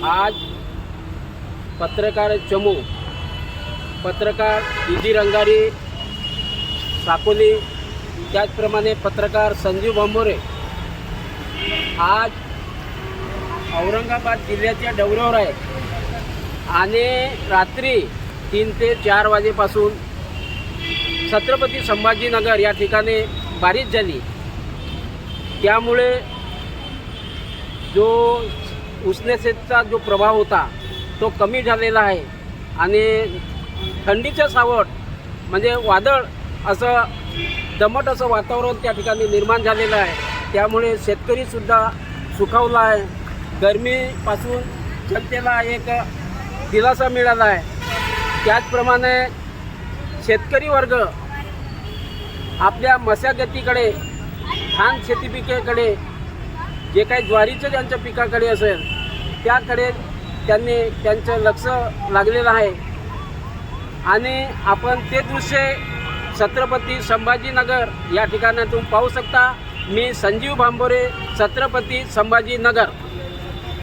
आज पत्रकार चमू, पत्रकार इजी रंगारी साकोली, त्याचप्रमाणे पत्रकार संजीव भांबोरे आज औरंगाबाद जिल्ह्याच्या दौऱ्यावर आहेत आणि रात्री 3 ते 4 वाजेपासून छत्रपती संभाजीनगर या ठिकाणी बारिश झाली। त्यामुळे जो उष्णतेचा जो प्रभाव होता तो कमी झालेला आहे आणि थंडीचं सावट म्हणजे वादळ असं दमट असं वातावरण त्या ठिकाणी निर्माण झालेलं आहे। त्यामुळे शेतकरीसुद्धा सुखावला आहे। गरमीपासून जनतेला एक दिलासा मिळाला आहे। त्याचप्रमाणे शेतकरी वर्ग आपल्या मशागतीकडे, धान शेती पिकाकडे, जे काही ज्वारीचं ज्यांच्या पिकाकडे असेल त्याकडे त्यांनी त्यांचं लक्ष लागलेलं आहे आणि आपण ते दृश्य छत्रपती संभाजीनगर या ठिकाणातून पाहू शकता। मी संजीव भांबोरे, छत्रपती संभाजीनगर।